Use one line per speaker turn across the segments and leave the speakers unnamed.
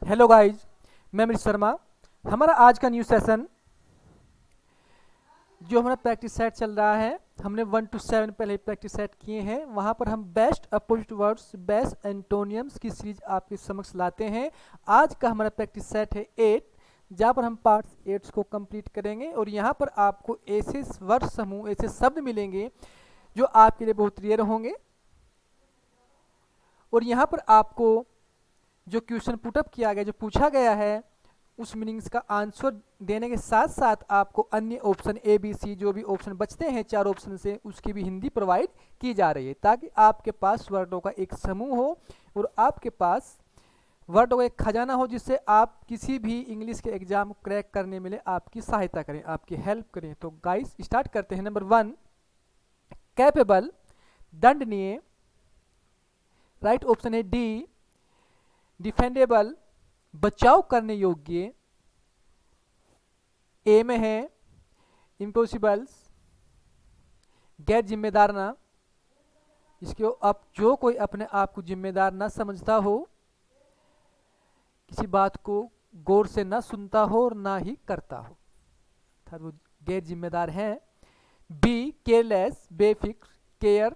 Hello guys, मैं अमृत शर्मा। हमारा आज का न्यू सेशन जो हमारा प्रैक्टिस सेट चल रहा है, हमने 1 to 7 पहले प्रैक्टिस सेट किए हैं। वहाँ पर हम बेस्ट अपोजिट वर्ड्स, बेस्ट एंटोनियम्स की सीरीज आपके समक्ष लाते हैं। आज का हमारा प्रैक्टिस सेट है 8, जहाँ पर हम पार्ट्स 8 को कंप्लीट करेंगे और यहाँ पर आपको ऐसे वर्ड समूह, ऐसे शब्द मिलेंगे जो आपके लिए बहुत रेयर होंगे। और यहाँ पर आपको जो क्वेश्चन पुटअप किया गया, जो पूछा गया है, उस मीनिंग्स का आंसर देने के साथ साथ आपको अन्य ऑप्शन ए बी सी जो भी ऑप्शन बचते हैं 4 ऑप्शन से, उसकी भी हिंदी प्रोवाइड की जा रही है, ताकि आपके पास वर्डों का एक समूह हो और आपके पास वर्डों का एक खजाना हो, जिससे आप किसी भी इंग्लिश के एग्जाम को क्रैक करने में आपकी सहायता करें, आपकी हेल्प करें। तो गाइस स्टार्ट करते हैं। नंबर 1, कैपेबल, दंडनीय। राइट ऑप्शन है डी, डिफेंडेबल, बचाव करने योग्य। ए में है इम्पॉसिबल्स, गैर जिम्मेदार ना। इसके अब जो कोई अपने आप को जिम्मेदार ना समझता हो, किसी बात को गौर से ना सुनता हो और ना ही करता हो, अर्थात वो गैर जिम्मेदार हैं। बी, केयरलेस, बेफिक्र। केयर,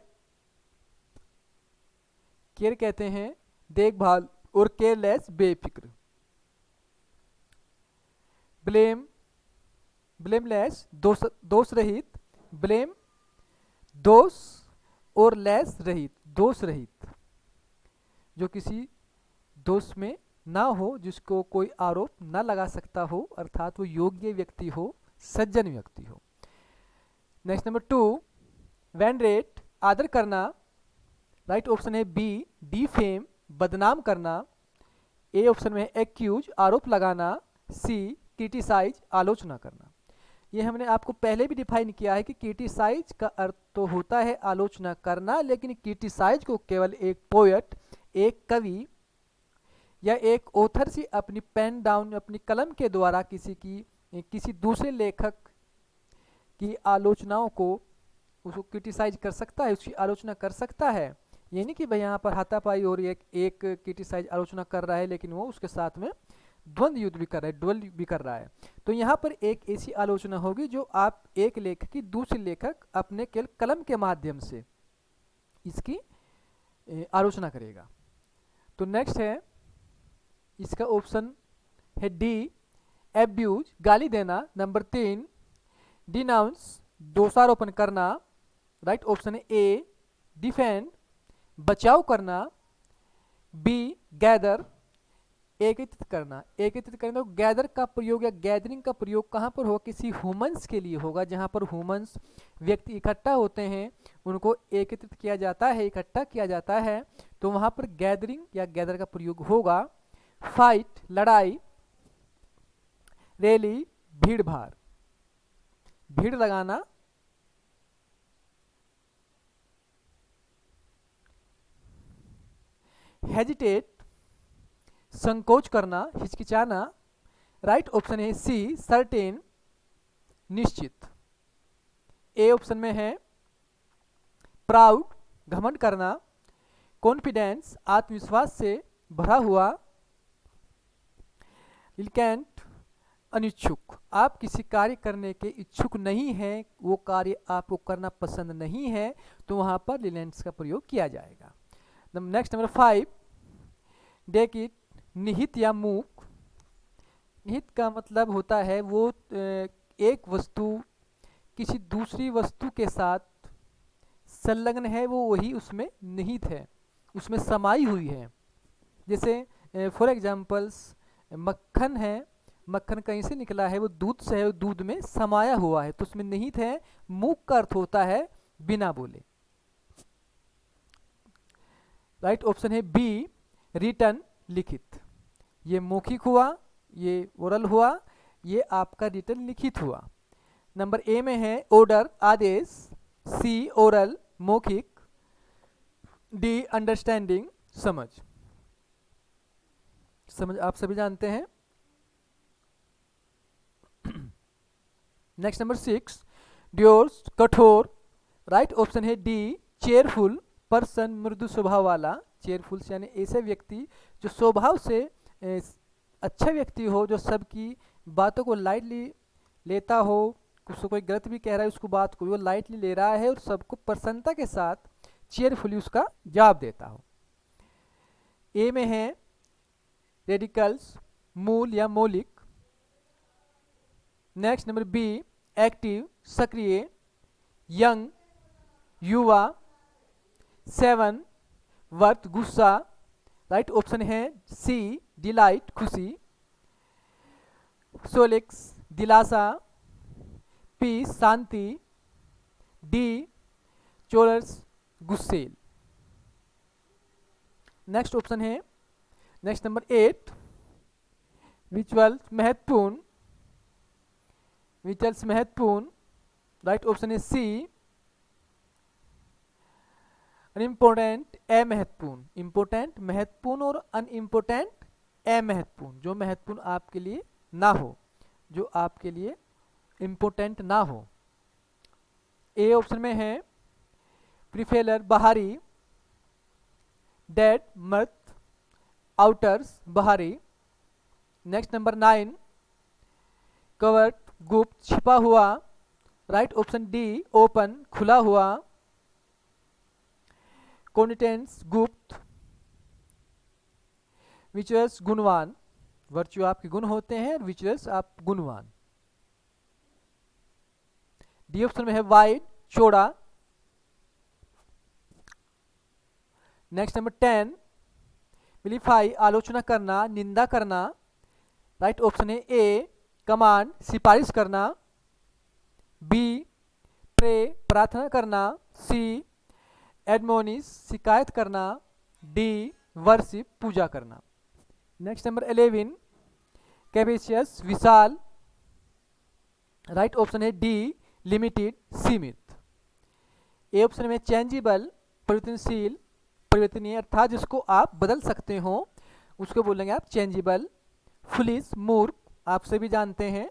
केयर कहते हैं देखभाल, और केयरलेस बेफिक्र। ब्लेम, ब्लेमलेस, दोष रहित। ब्लेम दोष, और लेस रहित, दोष रहित, जो किसी दोष में ना हो, जिसको कोई आरोप ना लगा सकता हो, अर्थात वो योग्य व्यक्ति हो, सज्जन व्यक्ति हो। नेक्स्ट नंबर 2, वेनरेट, आदर करना। राइट ऑप्शन है बी, डिफेम, बदनाम करना। ए ऑप्शन में है एक्यूज, आरोप लगाना। सी, क्रिटिसाइज, आलोचना करना। ये हमने आपको पहले भी डिफाइन किया है कि क्रिटिसाइज का अर्थ तो होता है आलोचना करना, लेकिन क्रिटिसाइज को केवल एक पोएट, एक कवि या एक ऑथर से अपनी पेन डाउन, अपनी कलम के द्वारा किसी दूसरे लेखक की आलोचनाओं को उसको क्रिटिसाइज कर सकता है, उसकी आलोचना कर सकता है। ये नहीं कि भाई यहाँ पर हाथापाई और एक क्रिटिसाइज आलोचना कर रहा है, लेकिन वो उसके साथ में द्वंद्व युद्ध भी कर रहा है, ड्वेल भी कर रहा है। तो यहाँ पर एक ऐसी आलोचना होगी जो आप एक लेखक की दूसरे लेखक अपने केवल कलम के माध्यम से इसकी आलोचना करेगा। तो नेक्स्ट है, इसका ऑप्शन है डी, एब्यूज, गाली देना। नंबर 3, डिनाउंस, दोषारोपण करना। राइट ऑप्शन है ए, डिफेंड, बचाव करना। बी, गैदर, एकत्रित करना। एकत्रित करना, तो गैदर का प्रयोग या गैदरिंग का प्रयोग कहाँ पर होगा? किसी ह्यूमंस के लिए होगा, जहाँ पर ह्यूमंस व्यक्ति इकट्ठा होते हैं, उनको एकत्रित किया जाता है, इकट्ठा किया जाता है, तो वहाँ पर गैदरिंग या गैदर का प्रयोग होगा। फाइट, लड़ाई। रैली, भीड़ भाड़, भीड़ लगाना। हेजिटेट, संकोच करना, हिचकिचाना। राइट ऑप्शन है सी, सर्टेन, निश्चित। ए ऑप्शन में है प्राउड, घमंड करना। कॉन्फिडेंस, आत्मविश्वास से भरा हुआ। लिकेंट, अनिच्छुक, आप किसी कार्य करने के इच्छुक नहीं हैं, वो कार्य आपको करना पसंद नहीं है, तो वहां पर लिलेंट्स का प्रयोग किया जाएगा। नेक्स्ट नंबर 5, डेकिट, निहित या मूक। निहित का मतलब होता है वो एक वस्तु किसी दूसरी वस्तु के साथ संलग्न है, वो वही उसमें निहित है, उसमें समाई हुई है। जैसे फॉर एग्जाम्पल्स, मक्खन है, मक्खन कहीं से निकला है, वो दूध से है, वो दूध में समाया हुआ है, तो उसमें निहित है। मूक का अर्थ होता है बिना बोले। राइट ऑप्शन है बी, रिटन, लिखित। ये मौखिक हुआ, ये ओरल हुआ, ये आपका रिटन लिखित हुआ। नंबर ए में है ऑर्डर, आदेश। सी, ओरल, मौखिक। डी, अंडरस्टैंडिंग, समझ। समझ आप सभी जानते हैं। नेक्स्ट नंबर 6, ड्योर्स, कठोर। राइट ऑप्शन है डी, चेयरफुल पर्सन, मृदु स्वभाव वाला। चेयरफुल यानी ऐसे व्यक्ति जो स्वभाव से अच्छा व्यक्ति हो, जो सबकी बातों को लाइटली लेता हो, उसको कोई गलत भी कह रहा है उसको बात को वो लाइटली ले रहा है और सबको प्रसन्नता के साथ चेयरफुली उसका जवाब देता हो। ए में है रेडिकल्स, मूल या मौलिक। नेक्स्ट नंबर बी एक्टिव, सक्रिय, यंग, युवा। 7 वर्थ, गुस्सा। राइट ऑप्शन है सी डिलाइट, खुशी। सोलिक्स, दिलासा। पीस, शांति। डी चोरस, गुस्सेल। नेक्स्ट ऑप्शन है नेक्स्ट नंबर 8 विचुअल, महत्वपूर्ण, विचुअल्स महत्वपूर्ण। राइट ऑप्शन है सी अनइम्पोर्टेंट, अमहत्वपूर्ण। इम्पोर्टेंट महत्वपूर्ण और अनइम्पोर्टेंट अमहत्वपूर्ण, जो महत्वपूर्ण आपके लिए ना हो, जो आपके लिए इम्पोर्टेंट ना हो। ए ऑप्शन में है प्रिफेलर, बाहरी। डेड, मृत। आउटर्स, बाहरी। नेक्स्ट नंबर 9 कवर्ड, गुप्त, छिपा हुआ। राइट ऑप्शन डी ओपन, खुला हुआ। कॉन्टेंट्स, गुप्त। विचुअल्स, गुणवान। वर्च्यू आपके गुण होते हैं, विचुअल्स आप गुणवान। डी ऑप्शन में है वाइड, चौड़ा। नेक्स्ट नंबर 10 विलिफाई, आलोचना करना, निंदा करना। राइट ऑप्शन है ए कमांड, सिफारिश करना। बी प्रे, प्रार्थना करना। सी एडमोनिश, शिकायत करना। डी वर्शिप, पूजा करना। नेक्स्ट नंबर 11 कैपेशियस, विशाल। राइट ऑप्शन है डी लिमिटेड, सीमित। ए ऑप्शन में चेंजेबल, परिवर्तनशील, परिवर्तनीय, अर्थात जिसको आप बदल सकते हो उसको बोलेंगे आप चेंजेबल। फुलिश, मूर्ख, आप सभी जानते हैं।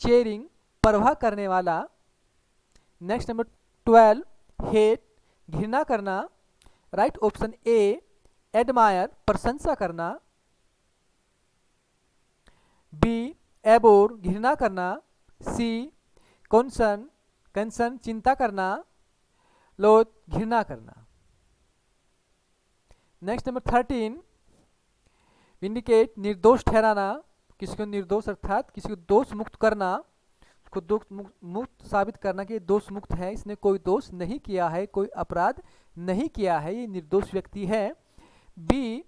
चेयरिंग, परवाह करने वाला। नेक्स्ट नंबर 12 हेट, घृणा करना। राइट ऑप्शन ए एडमायर, प्रशंसा करना। बी एबोर, घृणा करना। सी कंसर्न, कंसर्न, चिंता करना। लोथ, घृणा करना। नेक्स्ट नंबर 13 विंडिकेट, निर्दोष ठहराना, किसी को निर्दोष अर्थात किसी को दोष मुक्त करना, उसको दोष मुक्त साबित करना कि दोष मुक्त है, इसने कोई दोष नहीं किया है, कोई अपराध नहीं किया है, ये निर्दोष व्यक्ति है। बी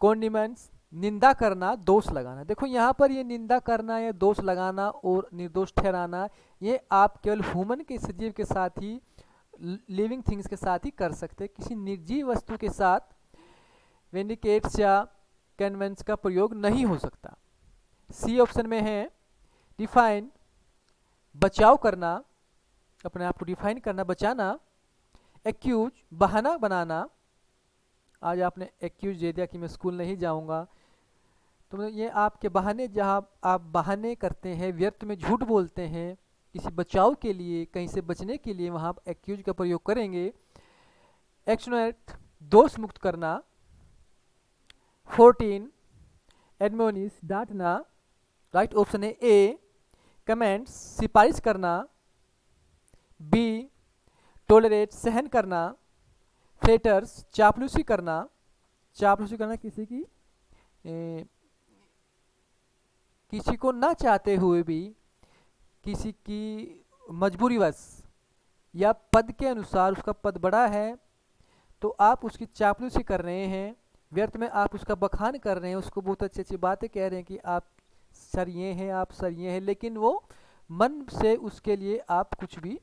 कॉन्डिमेंट्स, निंदा करना, दोष लगाना। देखो यहाँ पर ये निंदा करना या दोष लगाना और निर्दोष ठहराना ये आप केवल ह्यूमन के, सजीव के साथ ही, लिविंग थिंग्स के साथ ही कर सकते हैं, किसी निर्जीव वस्तु के साथ विंडिकेट्स या कन्वेंस का प्रयोग नहीं हो सकता। सी ऑप्शन में है डिफाइन, बचाव करना, अपने आप को डिफाइन करना, बचाना। एक्यूज, बहाना बनाना, आज आपने एक्यूज दे दिया कि मैं स्कूल नहीं जाऊंगा, तो ये आपके बहाने, जहां आप बहाने करते हैं, व्यर्थ में झूठ बोलते हैं किसी बचाव के लिए, कहीं से बचने के लिए, वहां आप एक्यूज का प्रयोग करेंगे। एक्शनरेट, दोष मुक्त करना। 14 एडमोनिश, डांटना। राइट ऑप्शन है ए कमेंट्स, सिफारिश करना। बी टोलरेट, सहन करना। फ्लेटर्स, चापलूसी करना, चापलूसी करना किसी की किसी को ना चाहते हुए भी, किसी की मजबूरीवश या पद के अनुसार, उसका पद बड़ा है तो आप उसकी चापलूसी कर रहे हैं, व्यर्थ में आप उसका बखान कर रहे हैं, उसको बहुत अच्छी अच्छी बातें कह रहे हैं कि आप सर ये हैं, आप सर ये हैं, लेकिन वो मन से उसके लिए आप कुछ भी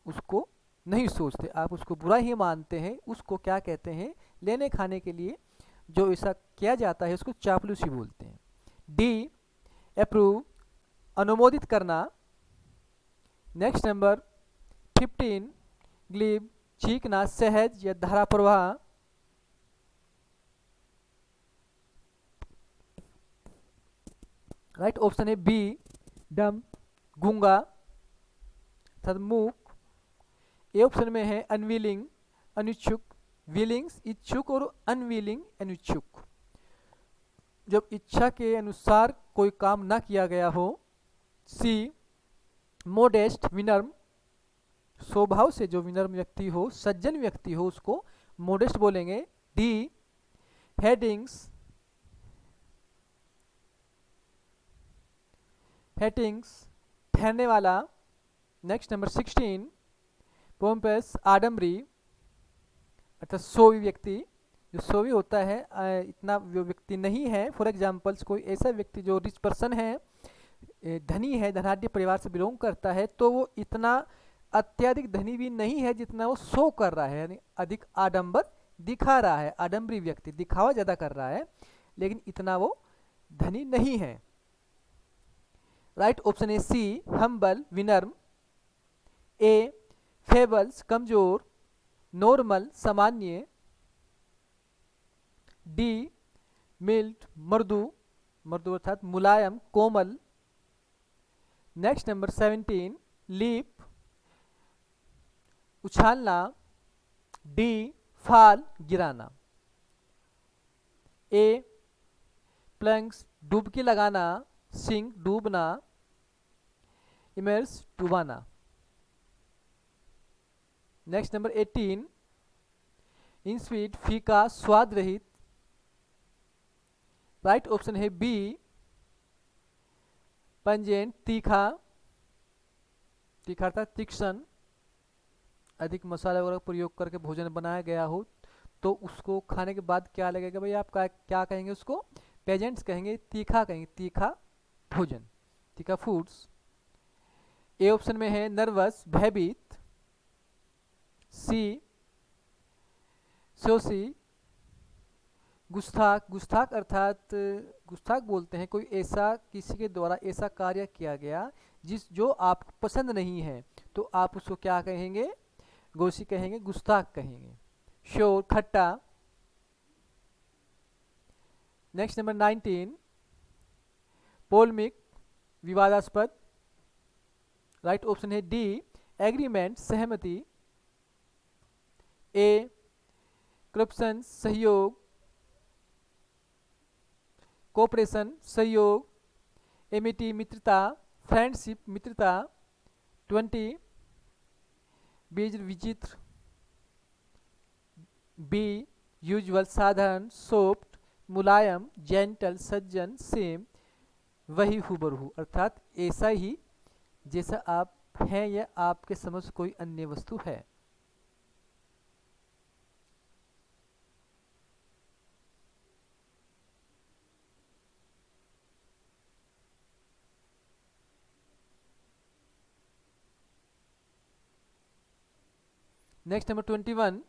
उसको नहीं सोचते, आप उसको बुरा ही मानते हैं। उसको क्या कहते हैं, लेने खाने के लिए जो ऐसा किया जाता है उसको चापलूसी बोलते हैं। डी अप्रूव, अनुमोदित करना। नेक्स्ट नंबर 15 ग्लीब, चीखना, सहज या धारा प्रवाह। राइट ऑप्शन है बी डम, गूंगा अर्थात मूक। ए ऑप्शन में है अनविलिंग, अनिच्छुक। विलिंग्स, इच्छुक, और अनविलिंग, अनिच्छुक। जब इच्छा के अनुसार कोई काम ना किया गया हो। सी मोडेस्ट विनम्र, स्वभाव से जो विनम्र व्यक्ति हो, सज्जन व्यक्ति हो, उसको मोडेस्ट बोलेंगे। डी हेडिंग्स, हेटिंग्स ठहरने वाला। नेक्स्ट नंबर 16 पोम्पस आडम्बरी अर्थात सोवी व्यक्ति। जो सोवी होता है इतना वो व्यक्ति नहीं है। फॉर एग्जाम्पल्स कोई ऐसा व्यक्ति जो रिच पर्सन है, धनी है, धनाढ़ परिवार से बिलोंग करता है, तो वो इतना अत्यधिक धनी भी नहीं है जितना वो शो कर रहा है, यानी अधिक आडंबर दिखा रहा है। आडंबरी व्यक्ति दिखावा ज़्यादा कर रहा है, लेकिन इतना वो धनी नहीं है। Right option A C humble विनम्र। ए फेबल्स कमजोर, नॉर्मल सामान्य। डी मिल्ड मृदु, मृदु अर्थात मुलायम कोमल। नेक्स्ट नंबर 17 लीप उछालना। डी फाल गिराना। ए प्लंग्स डुबकी लगाना, सिंक डूबना, इमर्स डुबाना। नेक्स्ट नंबर 18 इंस्वीट फीका स्वाद रहित। राइट ऑप्शन है बी पंजेंट तीखा, तीखा अर्थात तीक्ष्ण, अधिक मसाला वगैरह प्रयोग करके भोजन बनाया गया हो तो उसको खाने के बाद क्या लगेगा भाई, आप क्या कहेंगे उसको, पेजेंट्स कहेंगे, तीखा कहेंगे, तीखा भोजन, तीखा फूड्स। ए ऑप्शन में है नर्वस भयभीत। सी सोसी गुस्ताख, गुस्ताख अर्थात गुस्ताख बोलते हैं कोई ऐसा किसी के द्वारा ऐसा कार्य किया गया जो आपको पसंद नहीं है, तो आप उसको क्या कहेंगे, गोशी कहेंगे, गुस्ताख कहेंगे। शोर खट्टा। नेक्स्ट नंबर 19 पोलमिक विवादास्पद। राइट ऑप्शन है डी एग्रीमेंट सहमति। ए करप्शन सहयोग, कोऑपरेशन सहयोग। एमिटी मित्रता, फ्रेंडशिप मित्रता। 20 बीज विचित्र। बी यूजुअल साधारण, सॉफ्ट मुलायम, जेंटल सज्जन, सेम वही हुबहू अर्थात ऐसा ही जैसा आप हैं या आपके समझ कोई अन्य वस्तु है। नेक्स्ट नंबर 21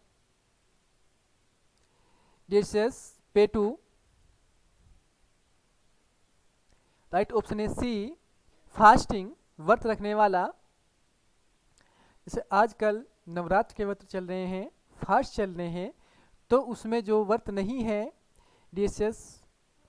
डिशेस पेटू। राइट ऑप्शन है सी फास्टिंग व्रत रखने वाला। जैसे आजकल नवरात्र के व्रत चल रहे हैं, फास्ट चल रहे हैं, तो उसमें जो व्रत नहीं है डिशेस,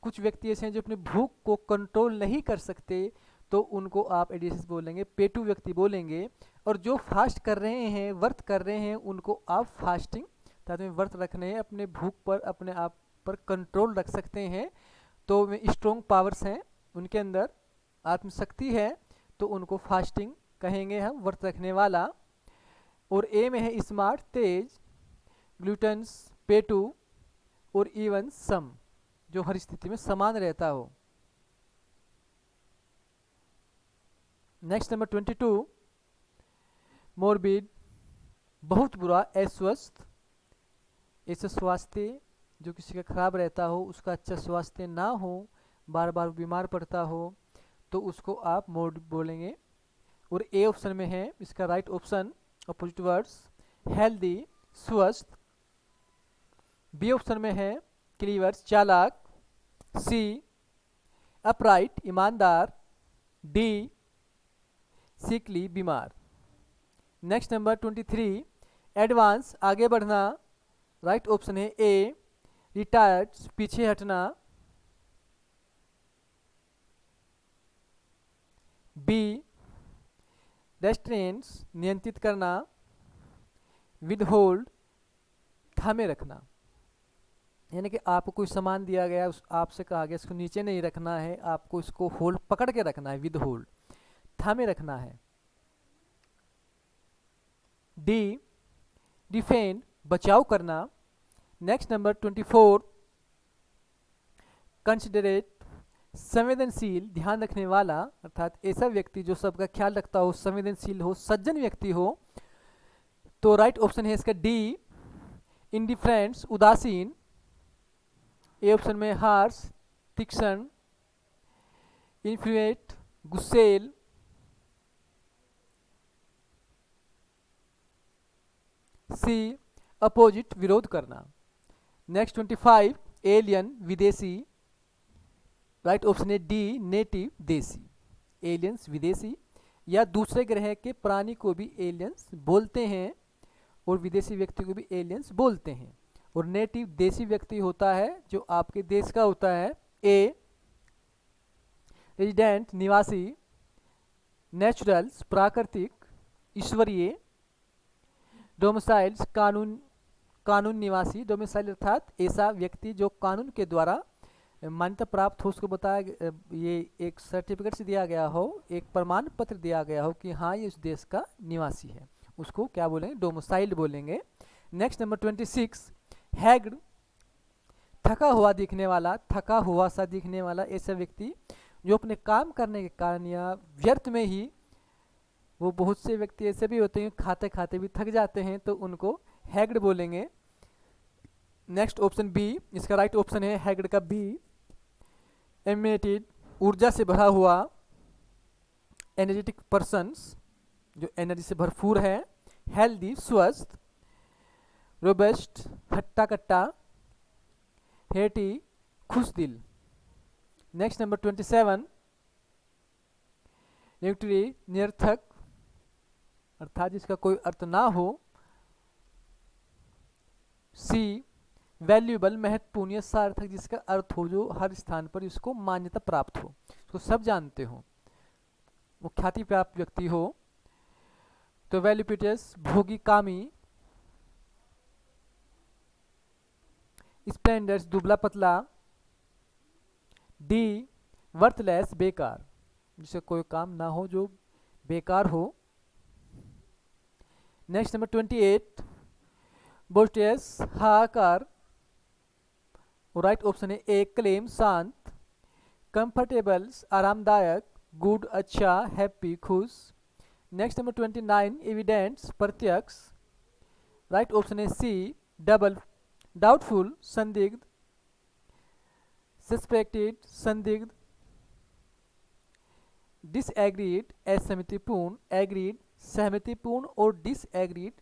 कुछ व्यक्ति ऐसे हैं जो अपनी भूख को कंट्रोल नहीं कर सकते, तो उनको आप एडिशस बोलेंगे, पेटू व्यक्ति बोलेंगे। और जो फास्ट कर रहे हैं, व्रत कर रहे हैं, उनको आप फास्टिंग ताकि व्रत रखने हैं, अपने भूख पर अपने आप पर कंट्रोल रख सकते हैं, तो वे स्ट्रॉन्ग पावर्स हैं, उनके अंदर आत्मशक्ति है, तो उनको फास्टिंग कहेंगे हम, व्रत रखने वाला। और ए में है स्मार्ट तेज, ग्लूटेंस पेटू, और इवन सम जो हर स्थिति में समान रहता हो। नेक्स्ट नंबर 22 मोरबिड बहुत बुरा, अस्वस्थ, ऐसे स्वास्थ्य जो किसी का खराब रहता हो, उसका अच्छा स्वास्थ्य ना हो, बार बार बीमार पड़ता हो, तो उसको आप मोरबिड बोलेंगे। और ए ऑप्शन में है इसका right option opposite words healthy स्वस्थ। बी ऑप्शन में है क्लीवर्स चालाक। सी अपराइट ईमानदार। डी सिकली बीमार। नेक्स्ट नंबर 23 एडवांस आगे बढ़ना। राइट ऑप्शन है ए रिटायर्ड पीछे हटना। बी रेस्ट्रेंट्स नियंत्रित करना। विदहोल्ड थामे रखना। यानी कि आपको कोई सामान दिया गया, उस आपसे कहा गया इसको नीचे नहीं रखना है, आपको इसको होल्ड पकड़ के रखना है, विद होल्ड थामे रखना है। डी, डिफेंड, बचाव करना। नेक्स्ट नंबर 24, कंसिडरेट, संवेदनशील, ध्यान रखने वाला, अर्थात ऐसा व्यक्ति जो सबका ख्याल रखता हो, संवेदनशील हो, सज्जन व्यक्ति हो। तो राइट ऑप्शन है इसका डी, इंडिफरेंस, उदासीन। ए ऑप्शन में हार्श, तीक्ष्ण, इन्फ्लुएंट, गुस्सेल। सी, अपोजिट, विरोध करना। नेक्स्ट 25, एलियन, विदेशी। राइट ऑप्शन है डी, नेटिव, देसी। एलियंस विदेशी या दूसरे ग्रह के प्राणी को भी एलियंस बोलते हैं और विदेशी व्यक्ति को भी एलियंस बोलते हैं। और नेटिव देसी व्यक्ति होता है जो आपके देश का होता है। ए, रेजिडेंट, निवासी। नेचुरल्स, प्राकृतिक, ईश्वरीय। डोमिसाइल्स, कानून निवासी। डोमिसाइल अर्थात ऐसा व्यक्ति जो कानून के द्वारा मान्यता प्राप्त हो, उसको बताया, ये एक सर्टिफिकेट से दिया गया हो, एक प्रमाण पत्र दिया गया हो कि हाँ ये उस देश का निवासी है, उसको क्या बोलेंगे, डोमिसाइल्ड बोलेंगे। नेक्स्ट नंबर 26, हैग्ड, थका हुआ दिखने वाला, थका हुआ सा दिखने वाला ऐसा व्यक्ति जो अपने काम करने के कारण या व्यर्थ में ही, वो बहुत से व्यक्ति ऐसे भी होते हैं खाते खाते भी थक जाते हैं, तो उनको हैग्ड बोलेंगे। नेक्स्ट ऑप्शन बी, इसका राइट ऑप्शन है हैग्ड का बी, एमिनेटेड, ऊर्जा से भरा हुआ, एनर्जेटिक पर्सन्स, जो एनर्जी से भरपूर है। हेल्दी, स्वस्थ। रोबस्ट, हट्टा कट्टा। हेटी, खुश दिल। नेक्स्ट नंबर 27, न्यूट्री, निरर्थक, अर्थात जिसका कोई अर्थ ना हो। सी, वैल्यूएबल, महत्वपूर्ण या सार्थक, जिसका अर्थ हो, जो हर स्थान पर इसको मान्यता प्राप्त हो, उसको सब जानते हो, वो ख्याति प्राप्त व्यक्ति हो। तो वैल्यूपिटियस, भोगी, कामी। स्प्लेंडर्स, दुबला पतला। डी, वर्थलेस, बेकार, जिसे कोई काम ना हो, जो बेकार हो। नेक्स्ट नंबर 28, बोस्टियस, हाहाकार। राइट ऑप्शन है ए, क्लेम, शांत। कंफर्टेबल्स, आरामदायक। गुड, अच्छा। हैप्पी, खुश। नेक्स्ट नंबर 29, एविडेंट्स, प्रत्यक्ष। राइट ऑप्शन है सी, डबल, डाउटफुल, संदिग्ध। सस्पेक्टेड, संदिग्ध। डिसएग्रीड, असहमतिपूर्ण। एग्रीड, सहमतिपूर्ण। और डिसएग्रीड,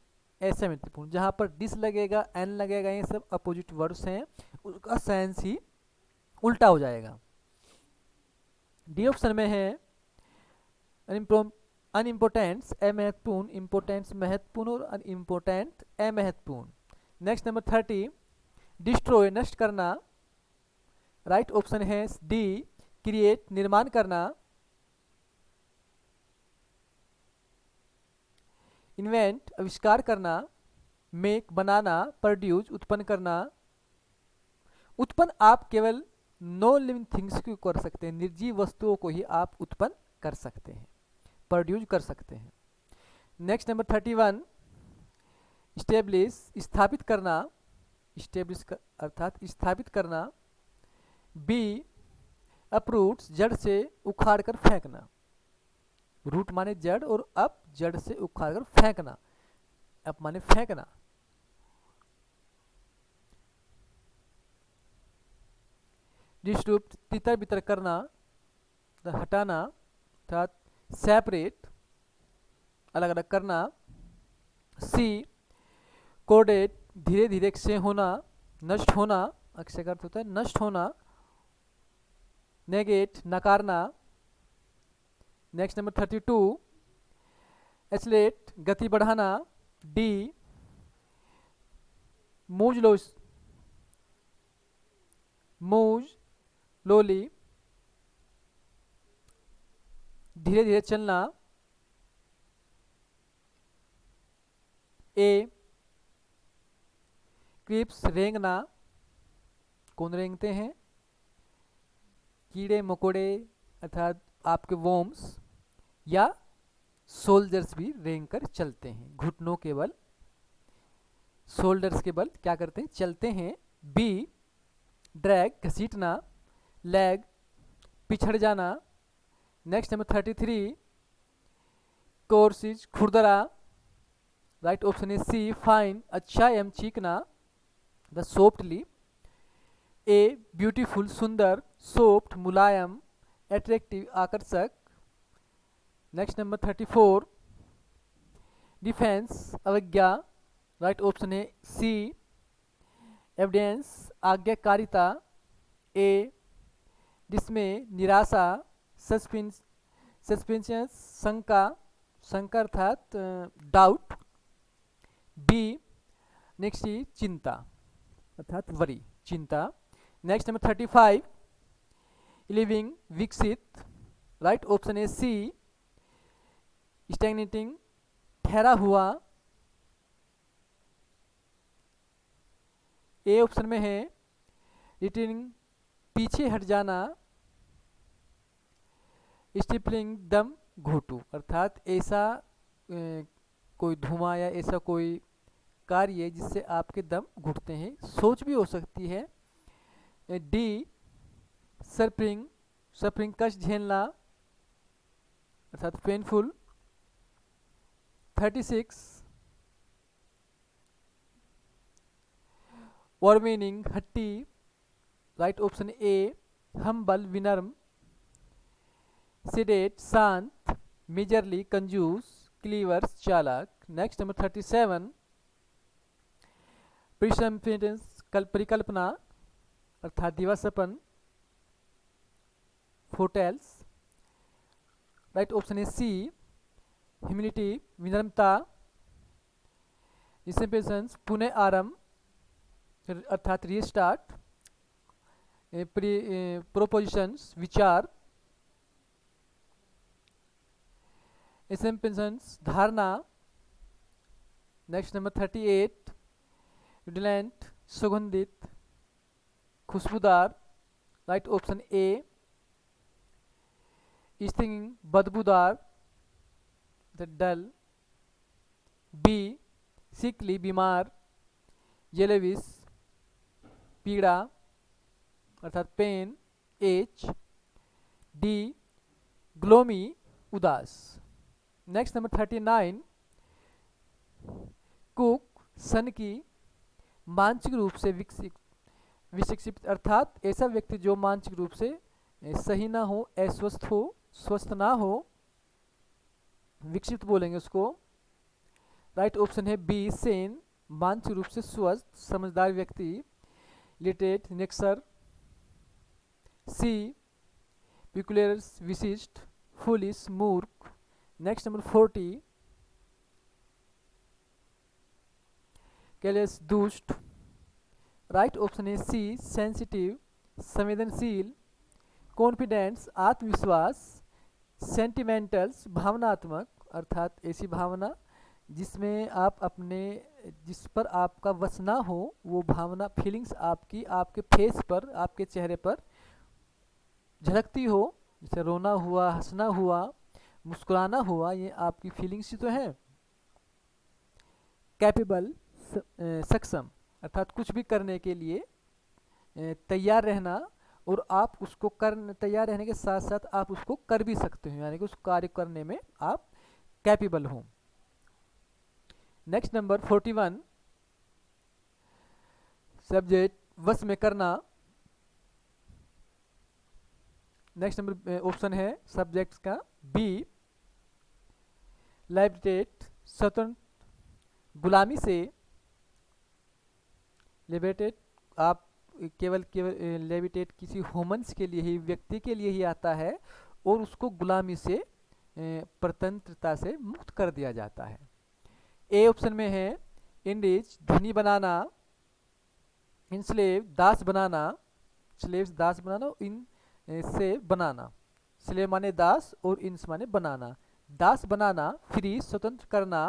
असहमतिपूर्ण। जहां पर डिस लगेगा, एन लगेगा, ये सब अपोजिट वर्ड्स हैं, उसका सेंस ही उल्टा हो जाएगा। डी ऑप्शन में है अनइम्पोर्टेंस, अमहत्वपूर्ण। इम्पोर्टेंस, महत्वपूर्ण। और अनइम्पोर्टेंट, अमहत्वपूर्ण। नेक्स्ट नंबर 30, डिस्ट्रॉय, नष्ट करना। राइट ऑप्शन है डी, क्रिएट, निर्माण करना। इन्वेंट, आविष्कार करना। मेक, बनाना। प्रोड्यूस, उत्पन्न करना। उत्पन्न आप केवल नॉन लिविंग थिंग्स को कर सकते हैं, निर्जीव वस्तुओं को ही आप उत्पन्न कर सकते हैं, प्रोड्यूस कर सकते हैं। नेक्स्ट नंबर 31, स्टेब्लिश, स्थापित करना। स्टेब्लिश अर्थात स्थापित करना। बी, अपरूट्स, जड़ से उखाड़ कर फेंकना। रूट माने जड़ और अप, जड़ से उखाड़ कर फेंकना। अप माने फेंकना। डिस्ट्रूप, तितर बितर करना, हटाना, अर्थात सेपरेट, अलग अलग करना। सी, कोडेट, धीरे धीरे क्षय होना, नष्ट होना। अक्षय का अर्थ होता है नष्ट होना। नेगेट, नकारना। नेक्स्ट नंबर 32, एक्सलेट, गति बढ़ाना। डी, मूज लोली, धीरे धीरे चलना। ए, क्रिप्स, रेंगना। कौन रेंगते हैं? कीड़े मकोड़े अर्थात आपके वॉर्म्स या सोल्जर्स भी रेंग कर चलते हैं। घुटनों के बल, शोल्डर्स के बल क्या करते हैं? चलते हैं। बी ड्रैग घसीटना, लैग पिछड़ जाना। नेक्स्ट नंबर 33 कोर्सिज खुरदरा। राइट ऑप्शन है सी फाइन अच्छा एवं चीकना। D softly. ए ब्यूटीफुल सुंदर, सॉफ्ट मुलायम, एट्रैक्टिव आकर्षक। नेक्स्ट नंबर 34 डिफेंस अवज्ञा। राइट ऑप्शन है सी एविडेंस आज्ञाकारिता। ए डिसमेय निराशा, सस्पेंशन शंका, शंका अर्थात डाउट। बी नेक्स्ट चिंता अर्थात वरी, चिंता। नेक्स्ट नंबर 35 लिविंग विकसित। राइट ऑप्शन है सी स्टैग्नेटिंग ठहरा हुआ। ए ऑप्शन में है रिटर्निंग पीछे हट जाना। स्टिपलिंग दम घोटू अर्थात ऐसा कोई धुआं या ऐसा कोई कार्य जिससे आपके दम घुटते हैं। सोच भी हो सकती है। डी सफरिंग, सफरिंग कष्ट झेलना अर्थात पेनफुल। 36 और मीनिंग हट्टी। राइट ऑप्शन ए हम्बल विनम्र। सिडेट शांत, मेजरली कंजूस, क्लीवर्स चालाक। नेक्स्ट नंबर 37 प्रिसम्पिटेंस परिकल्पना अर्थात दिवास्वप्न, फोटेल्स। राइट ऑप्शन है सी ह्यूमिलिटी विनम्रता। डिसम्पेशंस पुनः आरंभ अर्थात रीस्टार्ट। प्रोपोजिशंस विचार। एसेम्पशंस धारणा। नेक्स्ट नंबर 38 रिडलेंट सुगंधित, खुशबूदार। राइट ऑप्शन ए स्टिंगिंग बदबूदार, डल। बी सिकली बीमार, येलोविश पीड़ा अर्थात पेन, एच। डी ग्लोमी उदास। नेक्स्ट नंबर 39 कुक सन की, मानसिक रूप से विक्षिप्त अर्थात ऐसा व्यक्ति जो मानसिक रूप से सही ना हो, अस्वस्थ हो, स्वस्थ ना हो, विक्षिप्त बोलेंगे उसको। राइट ऑप्शन है बी सेन मानसिक रूप से स्वस्थ समझदार व्यक्ति, लिटरेट निक्सर। सी पिकुलर्स विशिष्ट, फुलिश मूर्ख। नेक्स्ट नंबर 40 कैलेस दुष्ट। राइट ऑप्शन है सी सेंसिटिव संवेदनशील, कॉन्फिडेंस आत्मविश्वास, सेंटिमेंटल्स भावनात्मक अर्थात ऐसी भावना जिसमें आप अपने जिस पर आपका वश ना हो, वो भावना फीलिंग्स आपकी आपके फेस पर, आपके चेहरे पर झलकती हो, जैसे रोना हुआ, हंसना हुआ, मुस्कुराना हुआ, ये आपकी फीलिंग्स ही तो है। कैपेबल सक्षम अर्थात कुछ भी करने के लिए तैयार रहना, और आप उसको कर तैयार रहने के साथ साथ आप उसको कर भी सकते हो, यानी कि उस कार्य करने में आप कैपेबल हो। नेक्स्ट नंबर 41 सब्जेक्ट वश में करना। नेक्स्ट नंबर ऑप्शन है सब्जेक्ट्स का बी लिबरेट स्वतंत्र, गुलामी से। लिबरेटेड आप केवल लेविटेट किसी ह्यूमंस के लिए ही, व्यक्ति के लिए ही आता है, और उसको गुलामी से स्वतंत्रता से मुक्त कर दिया जाता है। ए ऑप्शन में है इंडीज धनी बनाना, इनस्लेव दास बनाना, स्लेव्स दास बनाना, इन से बनाना, स्लेव माने दास और इंस माने बनाना, दास बनाना, फ्री स्वतंत्र करना।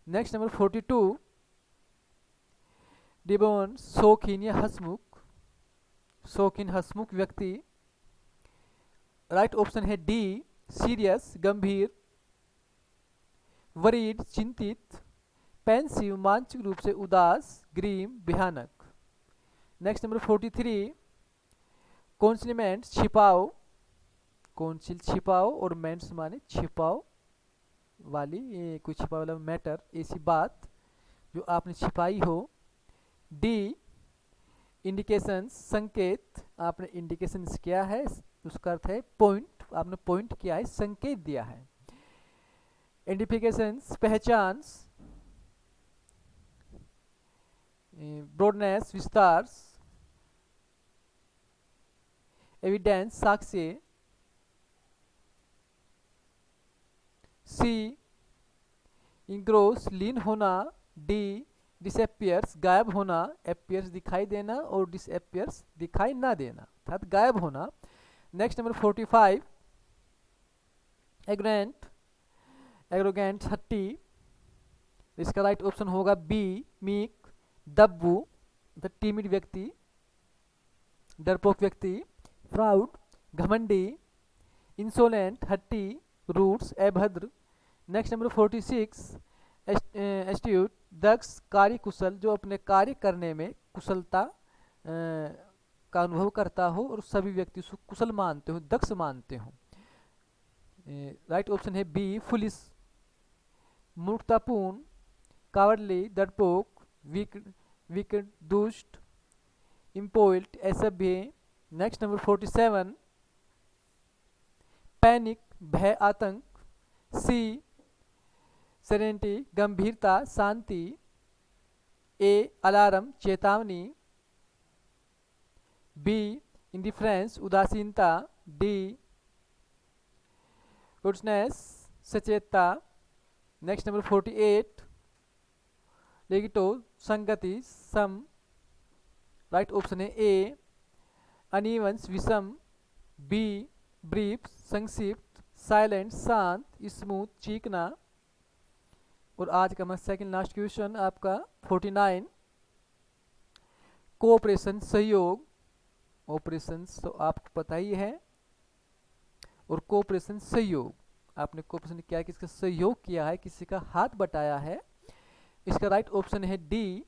नेक्स्ट नंबर 42 डिबोन शौकीन या हंसमुख, शौकीन हंसमुख व्यक्ति। राइट ऑप्शन है डी, सीरियस गंभीर। वरीड चिंतित। पेंसिव मानसिक रूप से उदास। ग्रीम भयानक। Next number 43, कॉन्सिलमेंट छिपाओ। कौंसिल छिपाओ और मेंट्स माने छिपाओ वाली, ये कोई छिपाओ वाला मैटर, ऐसी बात जो आपने छिपाई हो। डी, इंडिकेशंस संकेत। आपने इंडिकेशंस किया है, उसका अर्थ है पॉइंट, आपने पॉइंट किया है, संकेत दिया है। आइडेंटिफिकेशंस पहचान। ब्रॉडनेस विस्तार। एविडेंस साक्ष्य। सी, इंग्रोस लीन होना। डी, डिसअपियर्स गायब होना। अपियर्स दिखाई देना और डिसअपियर्स दिखाई ना देना, अर्थात गायब होना। नेक्स्ट नंबर 45, एग्रेंट एग्रोगेंट हट्टी। इसका राइट ऑप्शन होगा बी, मीक दब्बू, द टीमिड व्यक्ति, डरपोक व्यक्ति। प्राउड घमंडी। इंसोलेंट हट्टी, रूट्स अभद्र। नेक्स्ट नंबर 46, एस्ट्यूट दक्ष कार्यकुशल, जो अपने कार्य करने में कुशलता का अनुभव करता हो और सभी व्यक्ति उसको कुशल मानते हो, दक्ष मानते हो। राइट ऑप्शन है बी, फुलिस मूर्खतापूर्ण। कावर्डली डरपोक। विकेट दुष्ट। इम्पोइल्ट असभ्य। नेक्स्ट नंबर 47, पैनिक भय आतंक। सी, सेरेनिटी गंभीरता शांति। ए, अलार्म चेतावनी। बी, इंडिफरेंस उदासीनता। डी, गुडनेस सचेतता। नेक्स्ट नंबर 48, लेगिटो संगति सम। राइट ऑप्शन है ए, अनइवंस विषम। बी, ब्रीफ संक्षिप्त। साइलेंट शांत। स्मूथ चीकना। और आज का हमारा सेकंड लास्ट क्वेश्चन आपका 49, कोऑपरेशन सहयोग। ऑपरेशन तो आपको पता ही है, और कोऑपरेशन सहयोग, आपने कोऑपरेशन क्या, किसका सहयोग किया है, किसी का हाथ बटाया है। इसका राइट ऑप्शन है डी,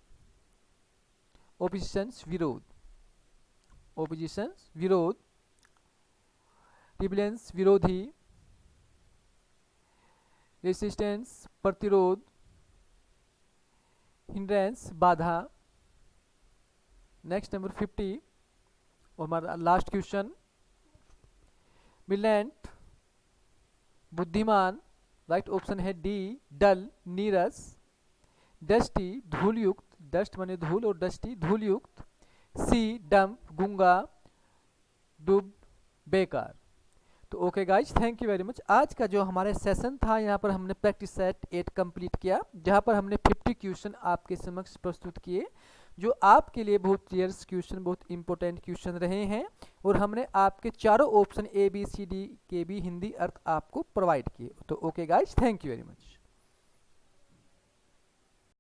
ओपोजिशन विरोध। ओपोजिशन विरोध। रिबेलियंस विरोधी। रेसिस्टेंस प्रतिरोध। हिंड्रेंस बाधा। नेक्स्ट नंबर 50 और हमारा लास्ट क्वेश्चन, ब्रिलियंट बुद्धिमान। राइट ऑप्शन है डी, डल नीरस। डस्टी धूलयुक्त, डस्ट माने धूल और डस्टी धूलयुक्त। सी, डम्प गूंगा। डुब बेकार। तो okay guys, thank you very much. आज का जो हमारा सेशन था, यहाँ पर हमने प्रैक्टिस सेट 8 कंप्लीट किया, जहाँ पर हमने 50 क्वेश्चन आपके समक्ष प्रस्तुत किए, जो आपके लिए बहुत क्लियर क्वेश्चन, बहुत इंपॉर्टेंट क्वेश्चन रहे हैं। और हमने आपके चारों option A B C D के भी हिंदी अर्थ आपको प्रोवाइड किए। तो okay guys, thank you very much.